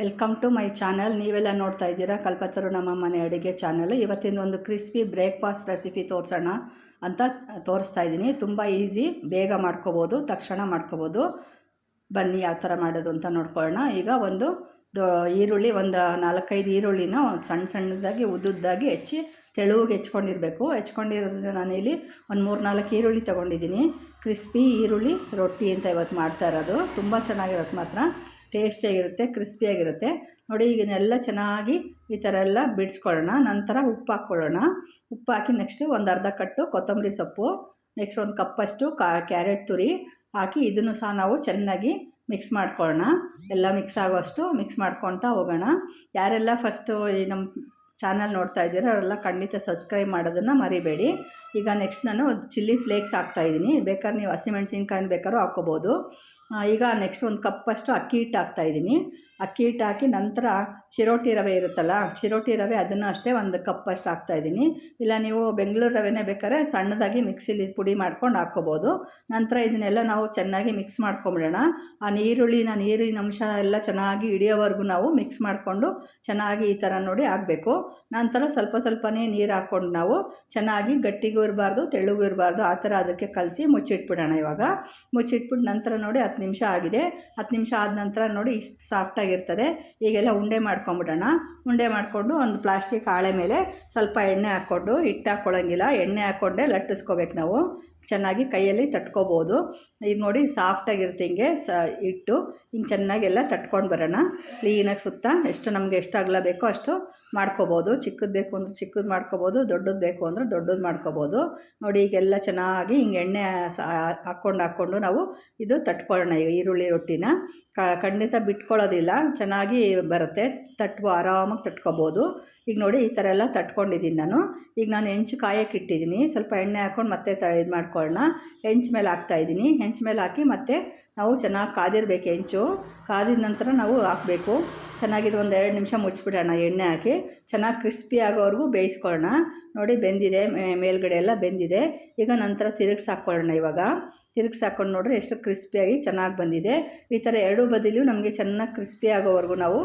Welcome to my channel. ನೀವೆಲ್ಲ ನೋಡ್ತಾ ಇದ್ದೀರಾ ಕಲ್ಪತರು ನಮ್ಮ ಮನೆ ಅಡುಗೆ ಚಾನಲ್. ಇವತ್ತಿನ ಒಂದು ಕ್ರಿಸ್ಪಿ ಬ್ರೇಕ್ಫಾಸ್ಟ್ ರೆಸಿಪಿ ತೋರಿಸೋಣ ಅಂತ ತೋರಿಸ್ತಾ ಇದ್ದೀನಿ. ತುಂಬ ಈಸಿ, ಬೇಗ ಮಾಡ್ಕೋಬೋದು, ತಕ್ಷಣ ಮಾಡ್ಕೋಬೋದು. ಬನ್ನಿ ಯಾವ ಥರ ಮಾಡೋದು ಅಂತ ನೋಡ್ಕೊಳ್ಳೋಣ. ಈಗ ಒಂದು ಈರುಳ್ಳಿ, ಒಂದು 4-5 ಈರುಳ್ಳಿನ ಸಣ್ಣ ಸಣ್ಣದಾಗಿ ಉದ್ದುದ್ದಾಗಿ ಹೆಚ್ಚಿ ತೆಳುವಿಗೆ ಹೆಚ್ಕೊಂಡಿರಬೇಕು. ಹೆಚ್ಕೊಂಡಿರೋದ್ರೆ ನಾನಿಲ್ಲಿ ಒಂದು 3-4 ಈರುಳ್ಳಿ ತೊಗೊಂಡಿದ್ದೀನಿ. ಕ್ರಿಸ್ಪಿ ಈರುಳ್ಳಿ ರೊಟ್ಟಿ ಅಂತ ಇವತ್ತು ಮಾಡ್ತಾ ಇರೋದು. ತುಂಬ ಚೆನ್ನಾಗಿರುತ್ತೆ, ಮಾತ್ರ ಟೇಸ್ಟಿಯಾಗಿರುತ್ತೆ, ಕ್ರಿಸ್ಪಿಯಾಗಿರುತ್ತೆ. ನೋಡಿ, ಇದನ್ನೆಲ್ಲ ಚೆನ್ನಾಗಿ ಈ ಥರ ಎಲ್ಲ ಬಿಡಿಸ್ಕೊಳ್ಳೋಣ. ನಂತರ ಉಪ್ಪು ಹಾಕ್ಕೊಳ್ಳೋಣ. ಉಪ್ಪು ಹಾಕಿ ನೆಕ್ಸ್ಟು ಒಂದು ಅರ್ಧ ಕಟ್ಟು ಕೊತ್ತಂಬರಿ ಸೊಪ್ಪು, ನೆಕ್ಸ್ಟ್ ಒಂದು ಕಪ್ಪಷ್ಟು ಕ್ಯಾರೆಟ್ ತುರಿ ಹಾಕಿ ಇದನ್ನು ಸಹ ನಾವು ಚೆನ್ನಾಗಿ ಮಿಕ್ಸ್ ಮಾಡ್ಕೊಳ್ಳೋಣ. ಎಲ್ಲ ಮಿಕ್ಸ್ ಆಗೋಷ್ಟು ಮಿಕ್ಸ್ ಮಾಡ್ಕೊಳ್ತಾ ಹೋಗೋಣ. ಯಾರೆಲ್ಲ ಫಸ್ಟು ಈ ನಮ್ಮ ಚಾನಲ್ ನೋಡ್ತಾ ಇದ್ದೀರೋ ಅವರೆಲ್ಲ ಖಂಡಿತ ಸಬ್ಸ್ಕ್ರೈಬ್ ಮಾಡೋದನ್ನು ಮರಿಬೇಡಿ. ಈಗ ನೆಕ್ಸ್ಟ್ ನಾನು ಚಿಲ್ಲಿ ಫ್ಲೇಕ್ಸ್ ಹಾಕ್ತಾಯಿದ್ದೀನಿ. ಬೇಕಾದ್ರೆ ನೀವು ಹಸಿಮೆಣ್ಸಿನ್ಕಾಯಿನ ಬೇಕಾದ್ರೂ ಹಾಕ್ಕೋಬೋದು. ಈಗ ನೆಕ್ಸ್ಟ್ ಒಂದು ಕಪ್ಪಷ್ಟು ಅಕ್ಕಿ ಹಿಟ್ಟು ಹಾಕ್ತಾಯಿದ್ದೀನಿ. ಅಕ್ಕಿ ಹಿಟ್ಟು ಹಾಕಿ ನಂತರ ಚಿರೋಟಿ ರವೆ ಇರುತ್ತಲ್ಲ, ಚಿರೋಟಿ ರವೆ ಅದನ್ನು ಅಷ್ಟೇ ಒಂದು ಕಪ್ಪಷ್ಟು ಹಾಕ್ತಾಯಿದ್ದೀನಿ. ಇಲ್ಲ ನೀವು ಬೆಂಗಳೂರು ರವೆನೇ ಬೇಕಾದ್ರೆ ಸಣ್ಣದಾಗಿ ಮಿಕ್ಸಿಲಿ ಪುಡಿ ಮಾಡ್ಕೊಂಡು ಹಾಕ್ಕೋಬೋದು. ನಂತರ ಇದನ್ನೆಲ್ಲ ನಾವು ಚೆನ್ನಾಗಿ ಮಿಕ್ಸ್ ಮಾಡ್ಕೊಂಬಿಡೋಣ. ಆ ನೀರಿನ ಅಂಶ ಎಲ್ಲ ಚೆನ್ನಾಗಿ ಹಿಡಿಯೋವರೆಗೂ ನಾವು ಮಿಕ್ಸ್ ಮಾಡಿಕೊಂಡು ಚೆನ್ನಾಗಿ ಈ ಥರ ನೋಡಿ ಆಗಬೇಕು. ನಂತರ ಸ್ವಲ್ಪನೇ ನೀರು ಹಾಕ್ಕೊಂಡು ನಾವು ಚೆನ್ನಾಗಿ ಗಟ್ಟಿಗೂ ಇರಬಾರ್ದು, ತೆಳುಗೂ ಇರಬಾರ್ದು, ಆ ಥರ ಅದಕ್ಕೆ ಕಲಸಿ ಮುಚ್ಚಿಟ್ಬಿಡೋಣ. ಇವಾಗ ಮುಚ್ಚಿಟ್ಬಿಟ್ಟು ನಂತರ ನೋಡಿ 10 ನಿಮಿಷ ಆಗಿದೆ. 10 ನಿಮಿಷ ಆದ ನಂತರ ನೋಡಿ ಇಷ್ಟು ಸಾಫ್ಟಾಗಿರ್ತದೆ. ಈಗೆಲ್ಲ ಉಂಡೆ ಮಾಡ್ಕೊಂಬಿಡೋಣ. ಉಂಡೆ ಮಾಡಿಕೊಂಡು ಒಂದು ಪ್ಲಾಸ್ಟಿಕ್ ಹಾಳೆ ಮೇಲೆ ಸ್ವಲ್ಪ ಎಣ್ಣೆ ಹಾಕ್ಕೊಂಡು, ಹಿಟ್ಟು ಹಾಕ್ಕೊಳ್ಳೋಂಗಿಲ್ಲ, ಎಣ್ಣೆ ಹಾಕ್ಕೊಂಡೆ ಲಟ್ಟಿಸ್ಕೋಬೇಕು ನಾವು. ಚೆನ್ನಾಗಿ ಕೈಯಲ್ಲಿ ತಟ್ಕೋಬೋದು. ಈಗ ನೋಡಿ ಸಾಫ್ಟಾಗಿರುತ್ತೆ. ಹಿಂಗೆ ಹಿಟ್ಟು ಹಿಂಗೆ ಚೆನ್ನಾಗೆಲ್ಲ ತಟ್ಕೊಂಡು ಬರೋಣ. ಕ್ಲೀನಾಗಿ ಸುತ್ತ ನಮಗೆ ಎಷ್ಟು ಅಗಲ ಬೇಕೋ ಅಷ್ಟು ಮಾಡ್ಕೋಬೋದು. ಚಿಕ್ಕದು ಬೇಕು ಅಂದರೆ ಚಿಕ್ಕದು ಮಾಡ್ಕೋಬೋದು, ದೊಡ್ಡದು ಬೇಕು ಅಂದರೆ ದೊಡ್ಡದು ಮಾಡ್ಕೋಬೋದು. ನೋಡಿ ಈಗೆಲ್ಲ ಚೆನ್ನಾಗಿ ಹಿಂಗೆ ಎಣ್ಣೆ ಹಾಕ್ಕೊಂಡು ನಾವು ಇದು ತಟ್ಕೊಳ್ಳೋಣ. ಈಗ ಈರುಳ್ಳಿ ರೊಟ್ಟಿನ ಖಂಡಿತ ಬಿಟ್ಕೊಳ್ಳೋದಿಲ್ಲ, ಚೆನ್ನಾಗಿ ಬರುತ್ತೆ. ಆರಾಮಾಗಿ ತಟ್ಕೋಬೋದು. ಈಗ ನೋಡಿ ಈ ಥರ ಎಲ್ಲ ತಟ್ಕೊಂಡಿದ್ದೀನಿ ನಾನು. ಈಗ ನಾನು ಹೆಂಚು ಕಾಯಕ್ಕೆ ಇಟ್ಟಿದ್ದೀನಿ. ಸ್ವಲ್ಪ ಎಣ್ಣೆ ಹಾಕ್ಕೊಂಡು ಮತ್ತೆ ಇದು ಮಾಡ್ಕೊಳ್ಳೋಣ. ಹೆಂಚು ಮೇಲೆ ಹಾಕ್ತಾಯಿದ್ದೀನಿ. ಹೆಂಚು ಮೇಲೆ ಹಾಕಿ ಮತ್ತೆ ನಾವು ಚೆನ್ನಾಗಿ ಕಾದಿರಬೇಕು. ಹೆಂಚು ಕಾದಿದ ನಂತರ ನಾವು ಹಾಕಬೇಕು. ಚೆನ್ನಾಗಿದ್ದು ಒಂದು 2 ನಿಮಿಷ ಮುಚ್ಚಿಬಿಡೋಣ. ಎಣ್ಣೆ ಹಾಕಿ ಚೆನ್ನಾಗಿ ಕ್ರಿಸ್ಪಿ ಆಗೋವರೆಗೂ ಬೇಯಿಸ್ಕೊಳ್ಳೋಣ. ನೋಡಿ ಬೆಂದಿದೆ, ಮೇಲ್ಗಡೆ ಎಲ್ಲ ಬೆಂದಿದೆ. ಈಗ ನಂತರ ತಿರುಗಿಸಾಕ್ಕೊಳ್ಳೋಣ. ಇವಾಗ ತಿರುಗಿಸಾಕೊಂಡು ನೋಡ್ರಿ ಎಷ್ಟು ಕ್ರಿಸ್ಪಿಯಾಗಿ ಚೆನ್ನಾಗಿ ಬಂದಿದೆ. ಈ ಥರ ಎರಡೂ ಬದಿಲೂ ನಮಗೆ ಚೆನ್ನಾಗಿ ಕ್ರಿಸ್ಪಿ ಆಗೋವರೆಗೂ ನಾವು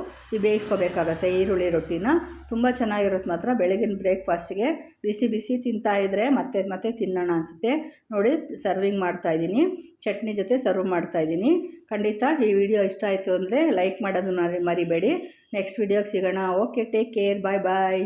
ಬೇಯಿಸ್ಕೋಬೇಕಾಗತ್ತೆ ಈರುಳ್ಳಿ ರೊಟ್ಟಿನ. ತುಂಬ ಚೆನ್ನಾಗಿರುತ್ತೆ ಮಾತ್ರ. ಬೆಳಗಿನ ಬ್ರೇಕ್ಫಾಸ್ಟಿಗೆ ಬಿಸಿ ಬಿಸಿ ತಿಂತಾಯಿದ್ರೆ ಮತ್ತೆ ತಿನ್ನೋಣ ಅನಿಸುತ್ತೆ. ನೋಡಿ ಸರ್ವಿಂಗ್ ಮಾಡ್ತಾಯಿದ್ದೀನಿ. ಚಟ್ನಿ ಜೊತೆ ಸರ್ವ್ ಮಾಡ್ತಾಯಿದ್ದೀನಿ. ಖಂಡಿತ ಈ ವಿಡಿಯೋ ಇಷ್ಟ ಆಯಿತು ಅಂದರೆ ಲೈಕ್ ಮಾಡೋದನ್ನ ಮರಿಬೇಡಿ. ನೆಕ್ಸ್ಟ್ ವಿಡಿಯೋಗೆ ಸಿಗೋಣ. ಓಕೆ, ಟೇಕ್ ಕೇರ್, ಬಾಯ್ ಬಾಯ್.